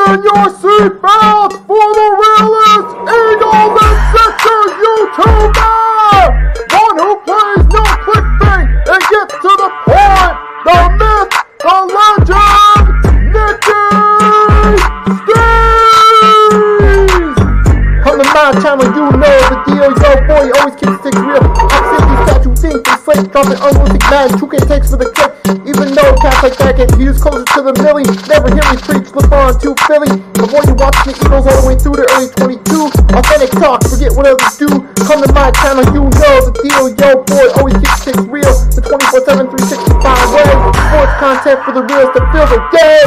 Fasten your seatbelts for the realest Eagles and Sixers YouTuber! One who plays no clickbait and gets to the point! The myth, the legend, Nicky Steves! On the My Channel, you know the deal. Yo, boy, always keeps things real. I'm simply statue think they slate, dropping unrealistic mags, 2K takes for the clip. Even though cats like that get views closer to the milli, never hear me preach, flip on to Philly. Before you watch the Eagles all the way through the early 22, authentic talk, forget what others do. Come to My Channel, you know the deal. Yo, boy, always keeps things real. The 24/7, 365 way. Sports content for the reals to fill the day.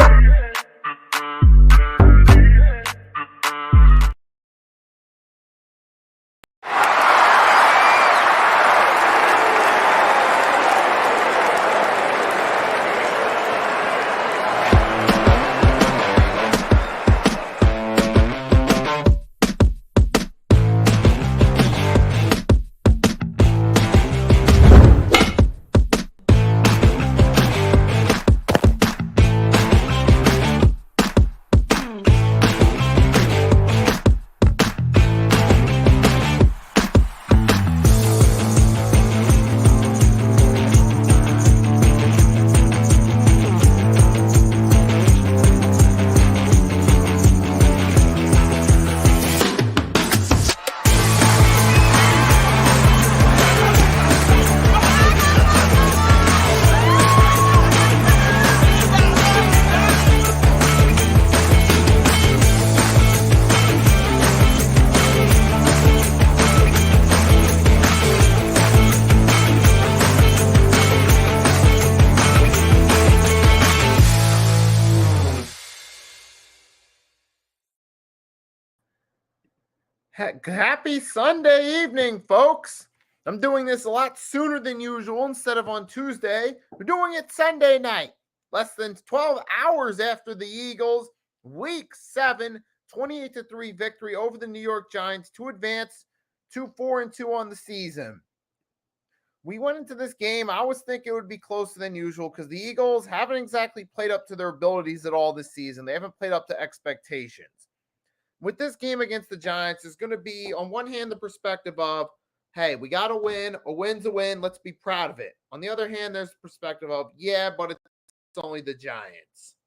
Happy Sunday evening, folks. I'm doing this a lot sooner than usual. Instead of on Tuesday, we're doing it Sunday night. Less than 12 hours after the Eagles' Week 7, 28-3 victory over the New York Giants to advance to 4-2 on the season. We went into this game, I was thinking it would be closer than usual because the Eagles haven't exactly played up to their abilities at all this season. They haven't played up to expectations. With this game against the Giants is going to be, on one hand, the perspective of, hey, we got to win. A win's a win. Let's be proud of it. On the other hand, there's the perspective of, yeah, but it's only the Giants.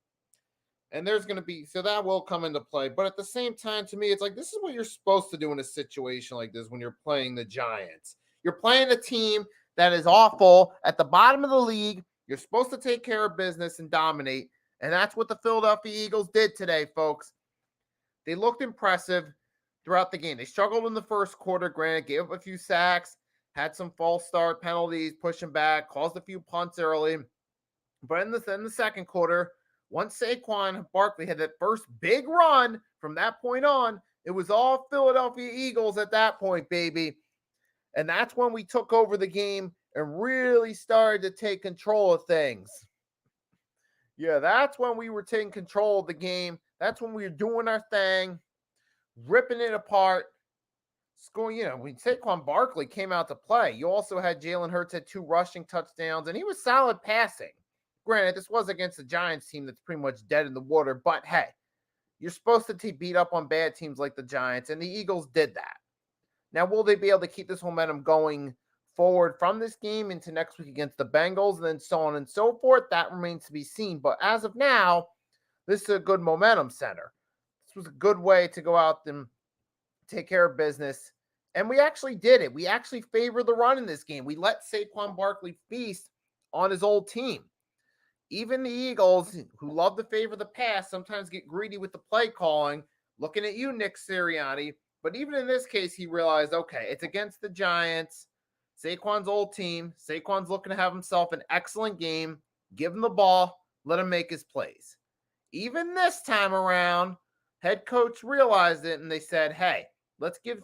And there's going to be, so that will come into play. But at the same time, to me, it's like, this is what you're supposed to do in a situation like this when you're playing the Giants. You're playing a team that is awful at the bottom of the league. You're supposed to take care of business and dominate. And that's what the Philadelphia Eagles did today, folks. They looked impressive throughout the game. They struggled in the first quarter, granted, gave up a few sacks, had some false start penalties, pushing back, caused a few punts early. But in the second quarter, once Saquon Barkley had that first big run from that point on, it was all Philadelphia Eagles at that point, baby. And that's when we took over the game and really started to take control of things. Yeah, that's when we were taking control of the game. That's when we were doing our thing, ripping it apart, scoring. When Saquon Barkley came out to play, you also had Jalen Hurts had 2 rushing touchdowns, and he was solid passing. Granted, this was against the Giants team that's pretty much dead in the water, but hey, you're supposed to beat up on bad teams like the Giants, and the Eagles did that. Now, will they be able to keep this momentum going forward from this game into next week against the Bengals, and then so on and so forth? That remains to be seen. But as of now, this is a good momentum center. This was a good way to go out and take care of business. And we actually did it. We actually favored the run in this game. We let Saquon Barkley feast on his old team. Even the Eagles, who love to favor the pass, sometimes get greedy with the play calling. Looking at you, Nick Sirianni. But even in this case, he realized, okay, it's against the Giants, Saquon's old team. Saquon's looking to have himself an excellent game. Give him the ball. Let him make his plays. Even this time around, head coach realized it, and they said, hey, let's give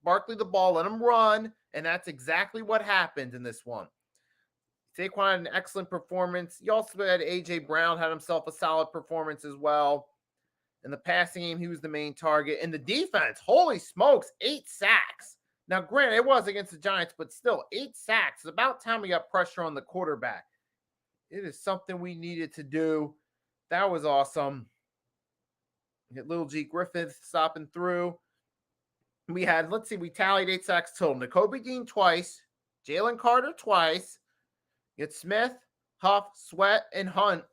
Barkley the ball, let him run, and that's exactly what happened in this one. Saquon had an excellent performance. You also had A.J. Brown had himself a solid performance as well. In the passing game, he was the main target. In the defense, holy smokes, 8 sacks. Now, granted, it was against the Giants, but still, 8 sacks. It's about time we got pressure on the quarterback. It is something we needed to do. That was awesome. Little G Griffith stopping through. We had, we tallied 8 sacks total. Nakobe Dean twice, Jalen Carter twice. You had Smith, Huff, Sweat, and Hunt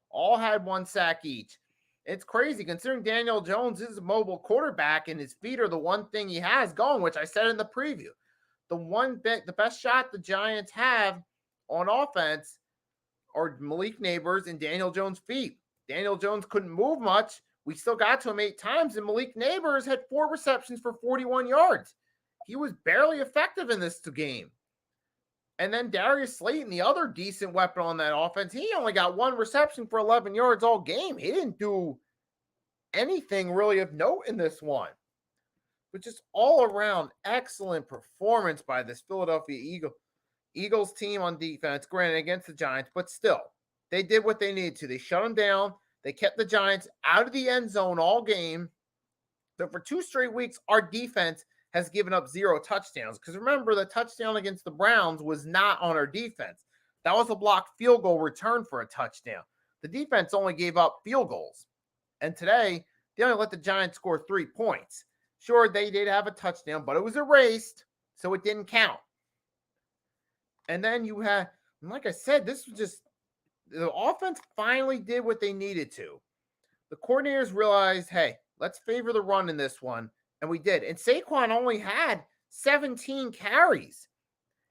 all had 1 sack each. It's crazy considering Daniel Jones is a mobile quarterback and his feet are the one thing he has going, which I said in the preview. The best shot the Giants have on offense are Malik Neighbors and Daniel Jones' feet. Daniel Jones couldn't move much. We still got to him 8 times, and Malik Neighbors had 4 receptions for 41 yards. He was barely effective in this game. And then Darius Slayton, the other decent weapon on that offense, he only got 1 reception for 11 yards all game. He didn't do anything really of note in this one. But just all around excellent performance by this Philadelphia Eagles team on defense, granted against the Giants, but still, they did what they needed to. They shut them down. They kept the Giants out of the end zone all game. So for 2 straight weeks, our defense has given up 0 touchdowns. Because remember, the touchdown against the Browns was not on our defense. That was a blocked field goal return for a touchdown. The defense only gave up field goals. And today, they only let the Giants score 3 points. Sure, they did have a touchdown, but it was erased, so it didn't count. And then you had, like I said, this was just, the offense finally did what they needed to. The coordinators realized, hey, let's favor the run in this one. And we did. And Saquon only had 17 carries.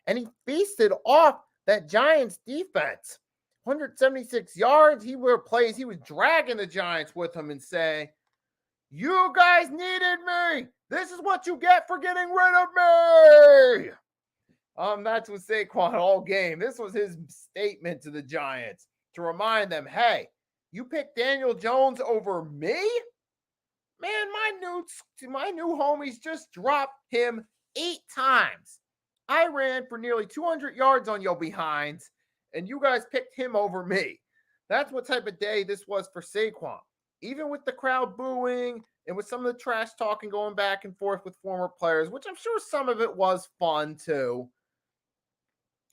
And he feasted off that Giants defense. 176 yards. He was dragging the Giants with him and saying, you guys needed me. This is what you get for getting rid of me. That's what Saquon all game. This was his statement to the Giants to remind them, hey, you picked Daniel Jones over me? Man, my new homies just dropped him 8 times. I ran for nearly 200 yards on your behinds, and you guys picked him over me. That's what type of day this was for Saquon. Even with the crowd booing and with some of the trash talking going back and forth with former players, which I'm sure some of it was fun too.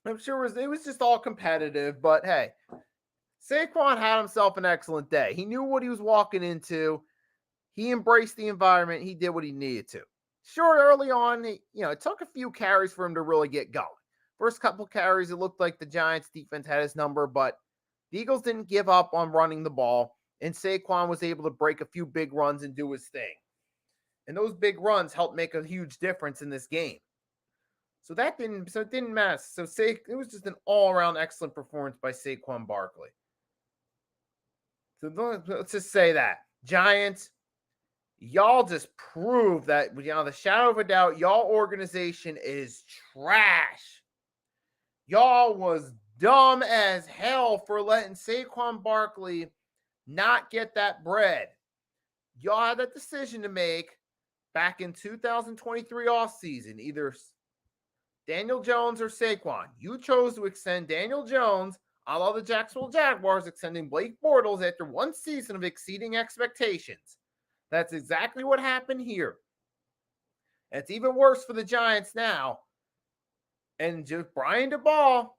I'm sure it was just all competitive, but hey, Saquon had himself an excellent day. He knew what he was walking into. He embraced the environment. He did what he needed to. Sure, early on, it took a few carries for him to really get going. First couple carries, it looked like the Giants defense had his number, but the Eagles didn't give up on running the ball, and Saquon was able to break a few big runs and do his thing. And those big runs helped make a huge difference in this game. So it didn't matter. So it was just an all-around excellent performance by Saquon Barkley. So let's just say that. Giants, y'all just prove that, the shadow of a doubt, y'all organization is trash. Y'all was dumb as hell for letting Saquon Barkley not get that bread. Y'all had that decision to make back in 2023 offseason, either Daniel Jones or Saquon. You chose to extend Daniel Jones, a la the Jacksonville Jaguars extending Blake Bortles after 1 season of exceeding expectations. That's exactly what happened here. And it's even worse for the Giants now. And just Brian DeBall,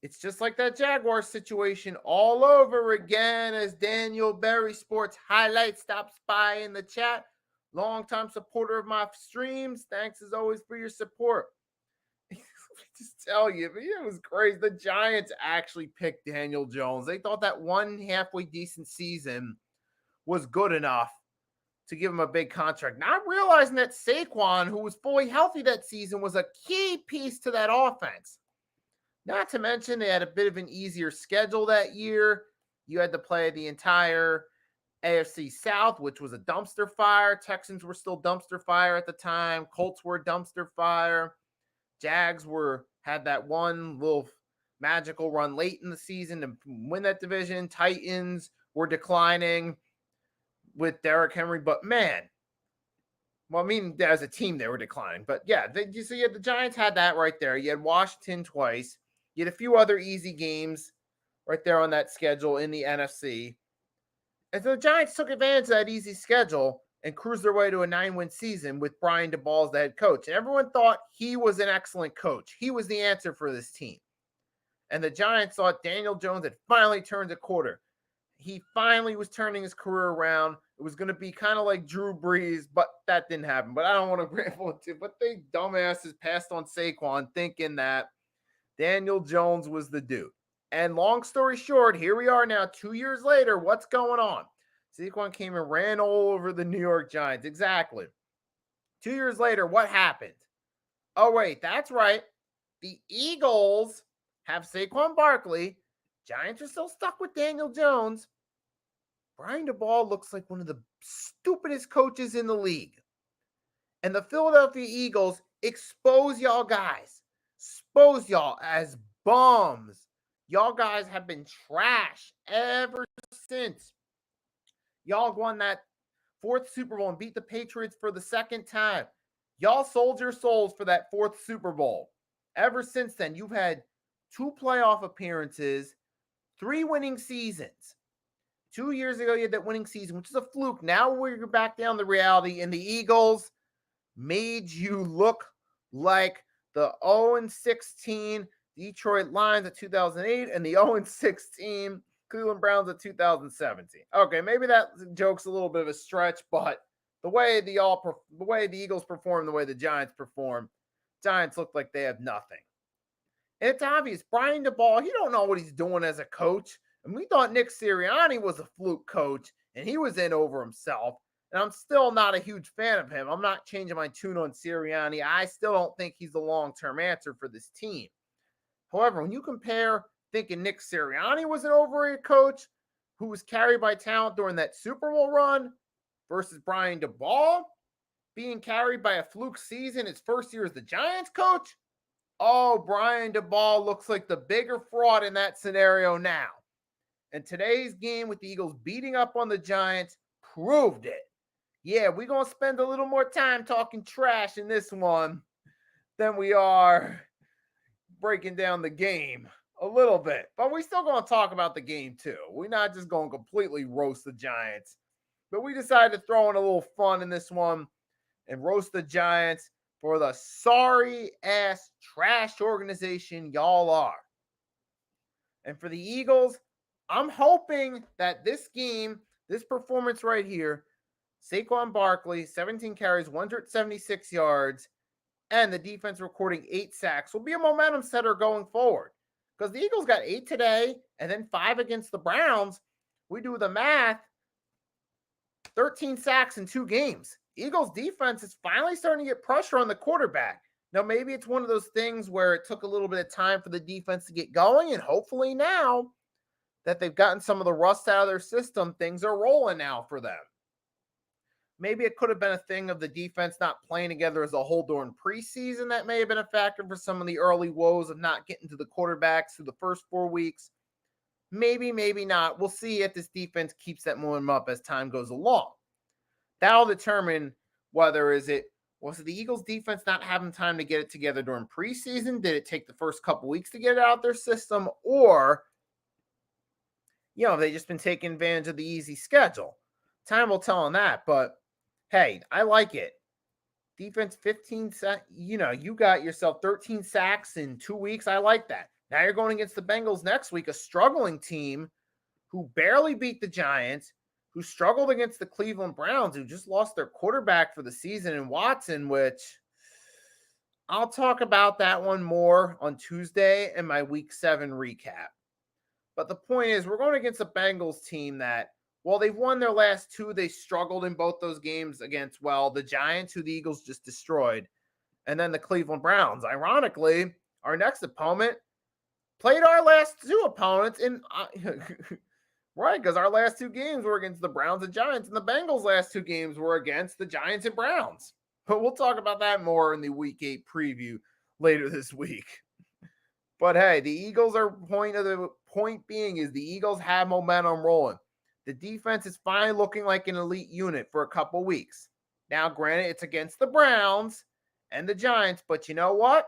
it's just like that Jaguars situation all over again, as Daniel Berry Sports Highlights stops by in the chat. Longtime supporter of my streams. Thanks as always for your support. Just tell you, it was crazy. The Giants actually picked Daniel Jones. They thought that one halfway decent season was good enough to give him a big contract, not realizing that Saquon, who was fully healthy that season, was a key piece to that offense. Not to mention they had a bit of an easier schedule that year. You had to play the entire AFC South, which was a dumpster fire. Texans were still dumpster fire at the time. Colts were a dumpster fire. Jags had that one little magical run late in the season to win that division. Titans were declining with Derrick Henry, but man, as a team they were declining. But yeah, the Giants had that right there. You had Washington twice. You had a few other easy games right there on that schedule in the NFC. And so the Giants took advantage of that easy schedule and cruised their way to a 9-win season with Brian DeBall as the head coach. And everyone thought he was an excellent coach. He was the answer for this team. And the Giants thought Daniel Jones had finally turned a quarter. he finally was turning his career around. It was going to be kind of like Drew Brees, but that didn't happen. But I don't want to ramble into. But they dumbasses passed on Saquon, thinking that Daniel Jones was the dude. And long story short, here we are now 2 years later. What's going on? Saquon came and ran all over the New York Giants. Exactly. 2 years later, what happened? Oh, wait, that's right. The Eagles have Saquon Barkley. Giants are still stuck with Daniel Jones. Brian Daboll looks like one of the stupidest coaches in the league. And the Philadelphia Eagles expose y'all guys. Expose y'all as bums. Y'all guys have been trash ever since. Y'all won that 4th Super Bowl and beat the Patriots for the 2nd time. Y'all sold your souls for that 4th Super Bowl. Ever since then, you've had 2 playoff appearances, 3 winning seasons. 2 years ago, you had that winning season, which is a fluke. Now we're back down to reality, and the Eagles made you look like the 0-16 Detroit Lions of 2008 and the 0-16 Cleveland Browns of 2017. Okay, maybe that joke's a little bit of a stretch, but the way the Eagles perform, the way the Giants perform, Giants look like they have nothing. And it's obvious, Brian Daboll, he don't know what he's doing as a coach. And we thought Nick Sirianni was a fluke coach, and he was in over himself. And I'm still not a huge fan of him. I'm not changing my tune on Sirianni. I still don't think he's the long-term answer for this team. However, when you compare thinking Nick Sirianni was an overrated coach who was carried by talent during that Super Bowl run versus Brian Daboll being carried by a fluke season his first year as the Giants coach, oh, Brian Daboll looks like the bigger fraud in that scenario now. And today's game with the Eagles beating up on the Giants proved it. Yeah, we're going to spend a little more time talking trash in this one than we are breaking down the game a little bit. But we're still going to talk about the game too. We're not just going to completely roast the Giants. But we decided to throw in a little fun in this one and roast the Giants for the sorry-ass trash organization y'all are. And for the Eagles, I'm hoping that this game, this performance right here, Saquon Barkley, 17 carries, 176 yards, and the defense recording 8 sacks will be a momentum setter going forward. Because the Eagles got 8 today and then 5 against the Browns. We do the math, 13 sacks in 2 games. Eagles defense is finally starting to get pressure on the quarterback. Now, maybe it's one of those things where it took a little bit of time for the defense to get going, and hopefully now that they've gotten some of the rust out of their system, things are rolling now for them. Maybe it could have been a thing of the defense not playing together as a whole during preseason. That may have been a factor for some of the early woes of not getting to the quarterbacks through the first 4 weeks. Maybe, maybe not. We'll see if this defense keeps that momentum up as time goes along. That'll determine whether was it the Eagles defense not having time to get it together during preseason? Did it take the first couple weeks to get it out of their system? Or, they just been taking advantage of the easy schedule. Time will tell on that, but hey, I like it. Defense 15 sacks. You got yourself 13 sacks in 2 weeks. I like that. Now you're going against the Bengals next week, a struggling team who barely beat the Giants, who struggled against the Cleveland Browns, who just lost their quarterback for the season in Watson, which I'll talk about that one more on Tuesday in my Week 7 recap. But the point is, we're going against a Bengals team that, while they've won their last 2, they struggled in both those games against, the Giants, who the Eagles just destroyed, and then the Cleveland Browns. Ironically, our next opponent played our last 2 opponents in right, because our last 2 games were against the Browns and Giants, and the Bengals' last 2 games were against the Giants and Browns. But we'll talk about that more in the Week 8 preview later this week. But hey, the Eagles are point being is the Eagles have momentum rolling. The defense is finally looking like an elite unit for a couple weeks. Now, granted, it's against the Browns and the Giants, but you know what?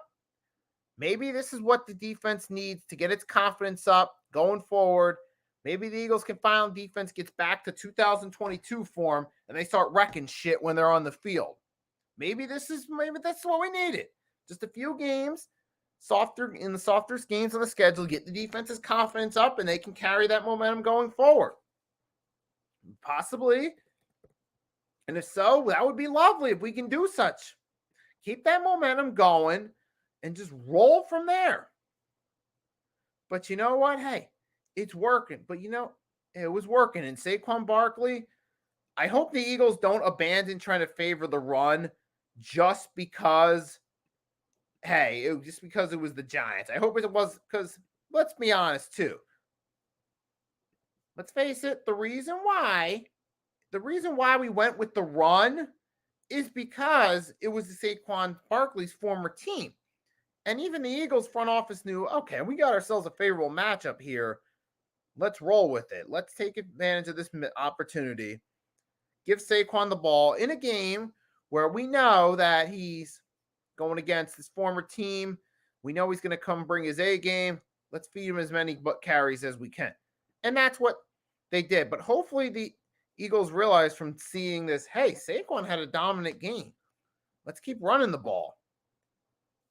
Maybe this is what the defense needs to get its confidence up going forward. Maybe the Eagles can find defense gets back to 2022 form and they start wrecking shit when they're on the field. Maybe that's what we needed. Just a few games, softer games on the schedule, get the defense's confidence up, and they can carry that momentum going forward. Possibly. And if so, that would be lovely if we can do such. Keep that momentum going and just roll from there. But you know what? Hey, it's working. But it was working. And Saquon Barkley, I hope the Eagles don't abandon trying to favor the run just because, just because it was the Giants. I hope it was because, let's be honest too. Let's face it, the reason why we went with the run is because it was Saquon Barkley's former team. And even the Eagles front office knew, okay, we got ourselves a favorable matchup here. Let's roll with it. Let's take advantage of this opportunity. Give Saquon the ball in a game where we know that he's going against his former team. We know he's going to come bring his A game. Let's feed him as many carries as we can. And that's what they did. But hopefully the Eagles realized from seeing this, hey, Saquon had a dominant game. Let's keep running the ball.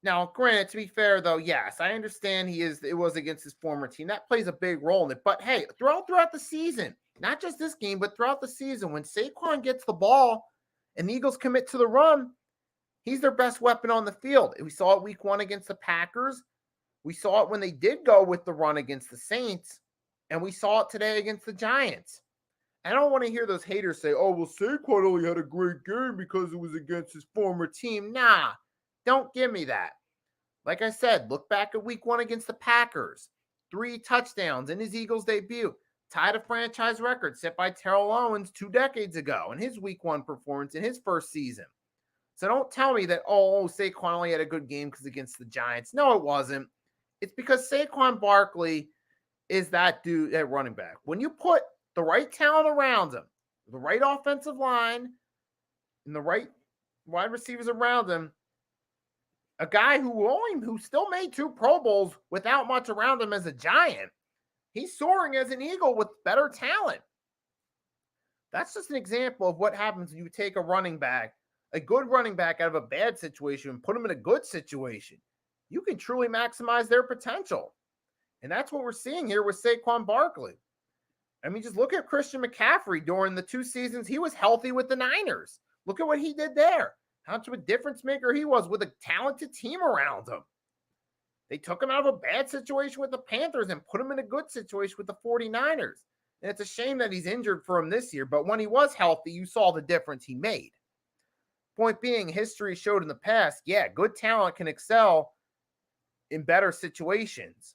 Now, granted, to be fair, though, yes, I understand it was against his former team. That plays a big role in it. But hey, throughout the season, not just this game, but throughout the season, when Saquon gets the ball and the Eagles commit to the run, he's their best weapon on the field. We saw it week 1 against the Packers. We saw it when they did go with the run against the Saints. And we saw it today against the Giants. I don't want to hear those haters say, oh, well, Saquon only had a great game because it was against his former team. Nah, don't give me that. Like I said, look back at week 1 against the Packers. 3 touchdowns in his Eagles debut. Tied a franchise record set by Terrell Owens 2 decades ago in his week 1 performance in his first season. So don't tell me that, Saquon only had a good game because against the Giants. No, it wasn't. It's because Saquon Barkley is that dude at running back. When you put the right talent around him, the right offensive line, and the right wide receivers around him, a guy who still made 2 Pro Bowls without much around him as a Giant, he's soaring as an Eagle with better talent. That's just an example of what happens when you take a good running back out of a bad situation and put him in a good situation. You can truly maximize their potential. And that's what we're seeing here with Saquon Barkley. I mean, just look at Christian McCaffrey during the 2 seasons he was healthy with the Niners. Look at what he did there. How much of a difference maker he was with a talented team around him. They took him out of a bad situation with the Panthers and put him in a good situation with the 49ers. And it's a shame that he's injured for him this year, but when he was healthy, you saw the difference he made. Point being, history showed in the past, good talent can excel in better situations.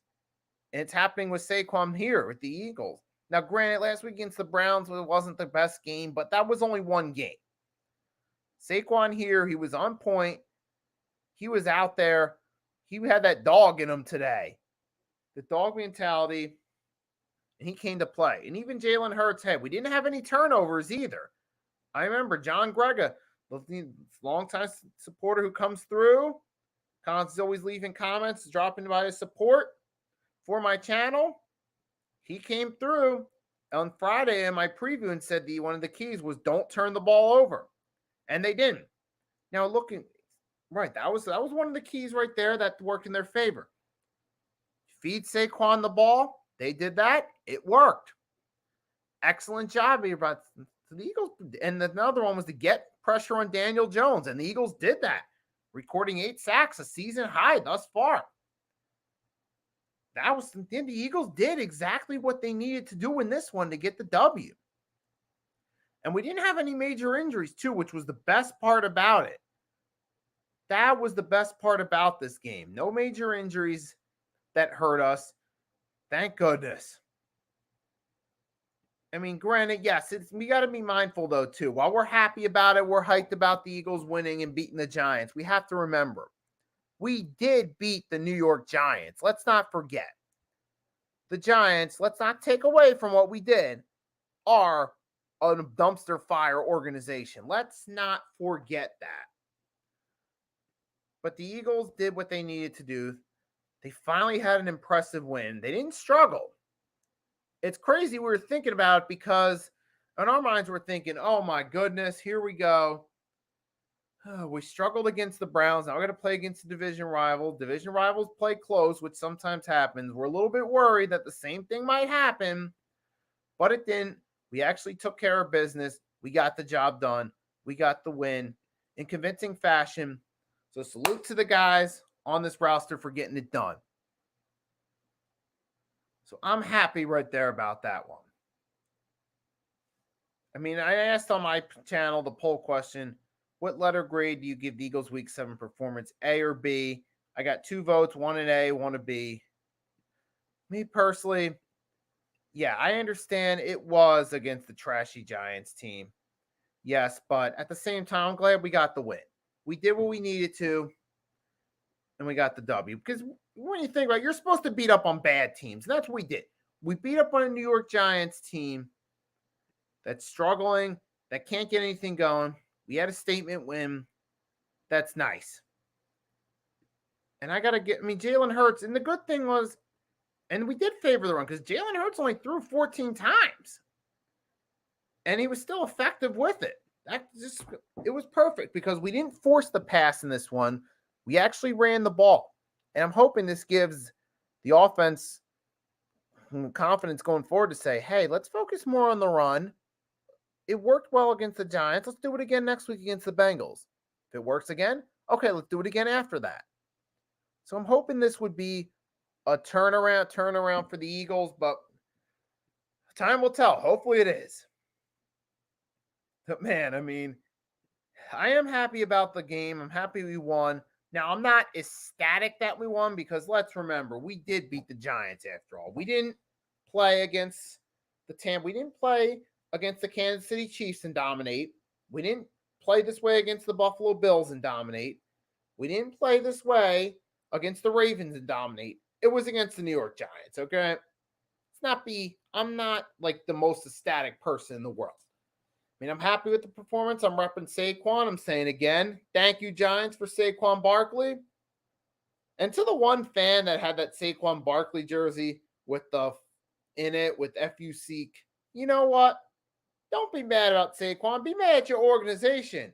And it's happening with Saquon here with the Eagles. Now, granted, last week against the Browns, it wasn't the best game, but that was only 1 game. Saquon here, he was on point. He was out there. He had that dog in him today. The dog mentality. And he came to play. And even Jalen Hurts, we didn't have any turnovers either. I remember John Grega, the longtime supporter who comes through. Collins is always leaving comments, dropping by his support for my channel. He came through on Friday in my preview and said one of the keys was don't turn the ball over. And they didn't. Now looking, right, that was one of the keys right there that worked in their favor. Feed Saquon the ball. They did that. It worked. Excellent job here by the Eagles. And another one was to get pressure on Daniel Jones. And the Eagles did that, recording 8 sacks, a season high thus far. The Eagles did exactly what they needed to do in this one to get the W. And we didn't have any major injuries, too, which was the best part about it. That was the best part about this game. No major injuries that hurt us. Thank goodness. I mean, granted, yes, we got to be mindful, though, too. While we're happy about it, we're hyped about the Eagles winning and beating the Giants. We have to remember, we did beat the New York Giants. Let's not forget. The Giants, let's not take away from what we did, are a dumpster fire organization. Let's not forget that. But the Eagles did what they needed to do. They finally had an impressive win. They didn't struggle. It's crazy we were thinking about it because in our minds we're thinking, oh my goodness, here we go. We struggled against the Browns. Now we're going to play against the division rival. Division rivals play close, which sometimes happens. We're a little bit worried that the same thing might happen, but it didn't. We actually took care of business. We got the job done. We got the win in convincing fashion. So salute to the guys on this roster for getting it done. So I'm happy right there about that one. I mean, I asked on my channel the poll question, what letter grade do you give the Eagles Week 7 performance, A or B? I got 2 votes, one an A, one a B. Me personally, yeah, I understand it was against the trashy Giants team. Yes, but at the same time, I'm glad we got the win. We did what we needed to, and we got the W. Because when you think about it, you're supposed to beat up on bad teams, and that's what we did. We beat up on a New York Giants team that's struggling, that can't get anything going. We had a statement win. That's nice. And I got to Jalen Hurts, and the good thing was, and we did favor the run because Jalen Hurts only threw 14 times. And he was still effective with it. It was perfect because we didn't force the pass in this one. We actually ran the ball. And I'm hoping this gives the offense confidence going forward to say, hey, let's focus more on the run. It worked well against the Giants. Let's do it again next week against the Bengals. If it works again, okay, let's do it again after that. So I'm hoping this would be a turnaround for the Eagles, but time will tell. Hopefully it is. But man, I am happy about the game. I'm happy we won. Now, I'm not ecstatic that we won because let's remember, we did beat the Giants after all. We didn't play against we didn't play against the Kansas City Chiefs and dominate. We didn't play this way against the Buffalo Bills and dominate. We didn't play this way against the Ravens and dominate. It was against the New York Giants, okay? I'm not like the most ecstatic person in the world. I'm happy with the performance. I'm repping Saquon. I'm saying again, thank you, Giants, for Saquon Barkley. And to the one fan that had that Saquon Barkley jersey with FU Seek, you know what? Don't be mad about Saquon. Be mad at your organization.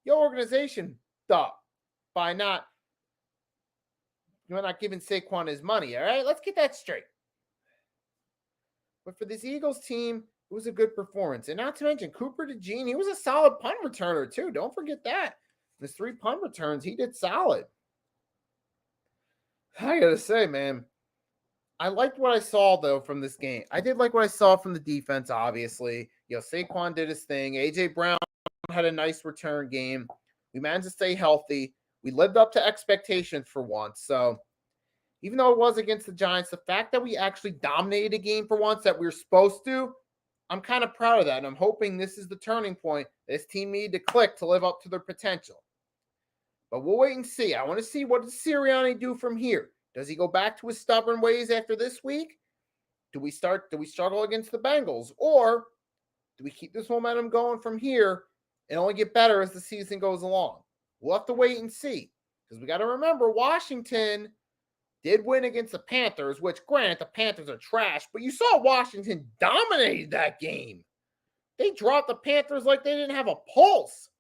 Your organization, by not giving Saquon his money, all right? Let's get that straight. But for this Eagles team, it was a good performance. And not to mention, Cooper DeJean, he was a solid punt returner too. Don't forget that. His 3 punt returns, he did solid. I got to say, man, I liked what I saw, though, from this game. I did like what I saw from the defense, obviously. Saquon did his thing. A.J. Brown had a nice return game. We managed to stay healthy. We lived up to expectations for once. So even though it was against the Giants, the fact that we actually dominated a game for once that we were supposed to, I'm kind of proud of that, and I'm hoping this is the turning point this team needed to click to live up to their potential. But we'll wait and see. I want to see what does Sirianni do from here. Does he go back to his stubborn ways after this week? Do we struggle against the Bengals? Or do we keep this momentum going from here and only get better as the season goes along? We'll have to wait and see. Because we got to remember, Washington did win against the Panthers, which, granted, the Panthers are trash, but you saw Washington dominated that game. They dropped the Panthers like they didn't have a pulse.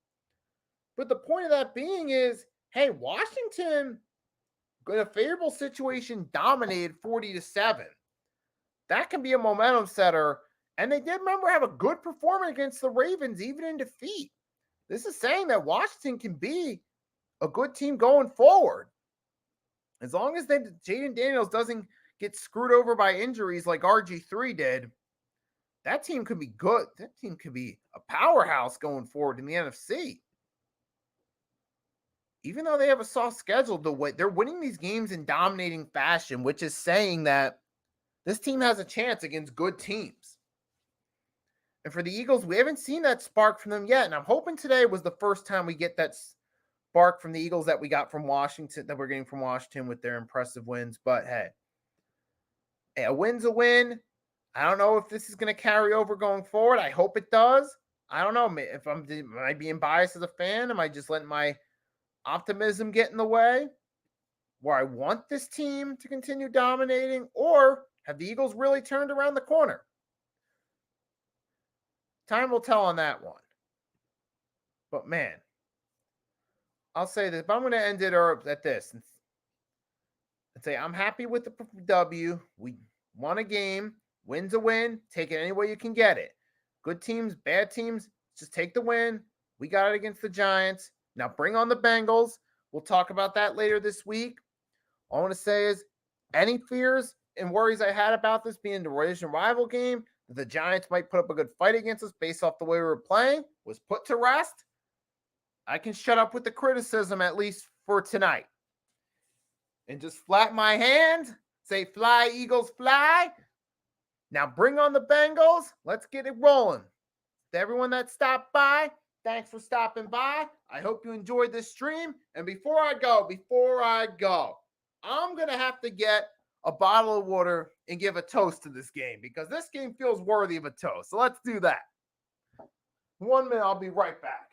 But the point of that being is, hey, Washington, in a favorable situation, dominated 40-7. That can be a momentum setter. And they did, remember, have a good performance against the Ravens, even in defeat. This is saying that Washington can be a good team going forward. As long as Jaden Daniels doesn't get screwed over by injuries like RG3 did, that team could be good. That team could be a powerhouse going forward in the NFC. Even though they have a soft schedule, they're winning these games in dominating fashion, which is saying that this team has a chance against good teams. And for the Eagles, we haven't seen that spark from them yet. And I'm hoping today was the first time we get that spark from the Eagles that we got from Washington, that we're getting from Washington with their impressive wins. But hey, a win's a win. I don't know if this is going to carry over going forward. I hope it does. I don't know if am I being biased as a fan? Am I just letting my optimism get in the way where I want this team to continue dominating, or have the Eagles really turned around the corner? Time will tell on that one. But man, I'll say this, but I'm going to end it at this and say I'm happy with the W. We won a game. Win's a win. Take it any way you can get it. Good teams, bad teams, just take the win. We got it against the Giants. Now bring on the Bengals. We'll talk about that later this week. All I want to say is any fears and worries I had about this being the division rival game, that the Giants might put up a good fight against us based off the way we were playing, was put to rest. I can shut up with the criticism, at least for tonight, and just flap my hand, say, fly, Eagles, fly. Now bring on the Bengals. Let's get it rolling. To everyone that stopped by, thanks for stopping by. I hope you enjoyed this stream. And before I go, I'm going to have to get a bottle of water and give a toast to this game because this game feels worthy of a toast. So let's do that. 1 minute, I'll be right back.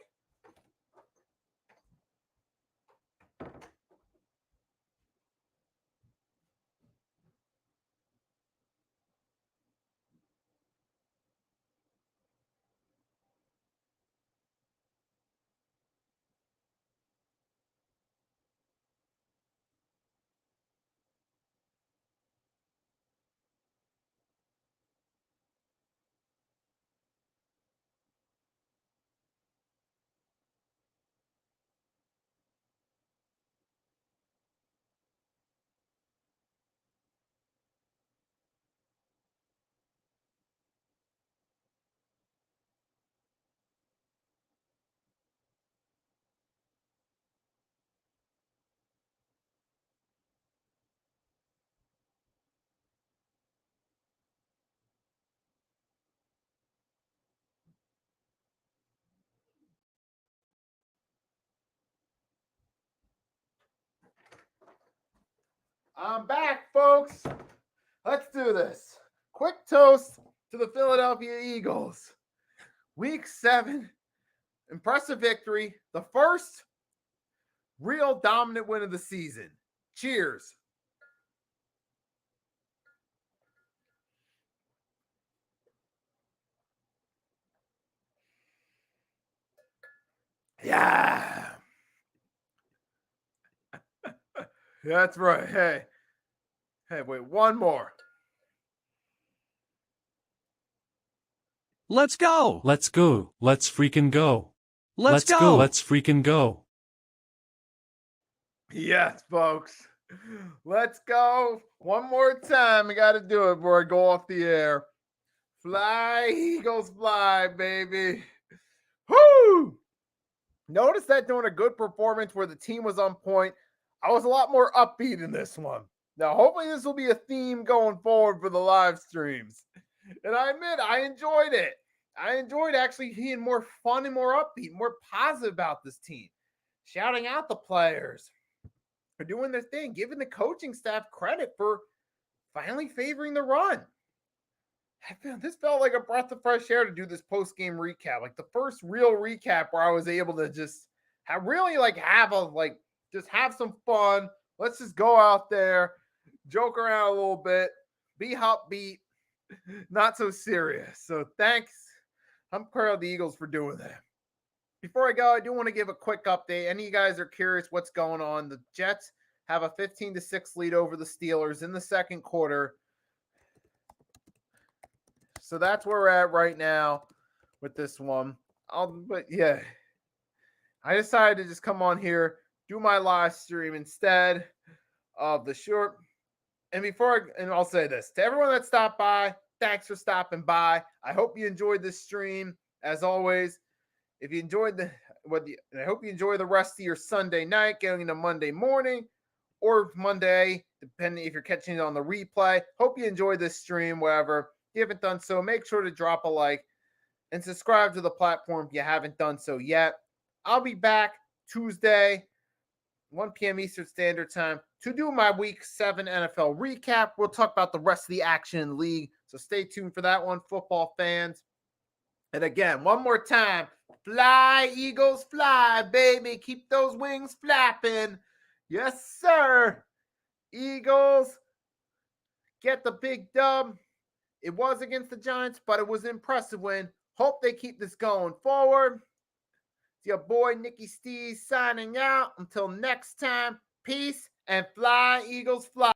I'm back, folks. Let's do this. Quick toast to the Philadelphia Eagles. Week 7, impressive victory. The first real dominant win of the season. Cheers. Yeah. That's right. Hey, wait, one more. Let's go. Let's go. Let's freaking go. Let's go. Let's freaking go. Yes, folks. Let's go. One more time. I got to do it before I go off the air. Fly, Eagles, fly, baby. Whoo! Notice that during a good performance where the team was on point, I was a lot more upbeat in this one. Now, hopefully this will be a theme going forward for the live streams. And I admit, I enjoyed it. I enjoyed actually being more fun and more upbeat, more positive about this team. Shouting out the players for doing their thing, giving the coaching staff credit for finally favoring the run. This felt like a breath of fresh air to do this post-game recap. Like the first real recap where I was able to just have some fun. Let's just go out there, joke around a little bit, be upbeat, not so serious. So thanks. I'm proud of the Eagles for doing that. Before I go, I do want to give a quick update. Any of you guys are curious what's going on? The Jets have a 15-6 lead over the Steelers in the second quarter. So that's where we're at right now with this one. I decided to just come on here, do my live stream instead of the short. And I'll say this to everyone that stopped by, thanks for stopping by. I hope you enjoyed this stream. As always, if you enjoyed I hope you enjoy the rest of your Sunday night, getting into Monday morning or Monday, depending if you're catching it on the replay. Hope you enjoyed this stream, whatever. If you haven't done so, make sure to drop a like and subscribe to the platform if you haven't done so yet. I'll be back Tuesday, 1 p.m. Eastern Standard Time, to do my Week 7 NFL recap. We'll talk about the rest of the action in the league, so stay tuned for that one, football fans. And again, one more time, fly, Eagles, fly, baby. Keep those wings flapping. Yes, sir. Eagles get the big dub. It was against the Giants, but it was an impressive win. Hope they keep this going forward. It's your boy, Nicky Stees, signing out. Until next time, peace and fly, Eagles, fly.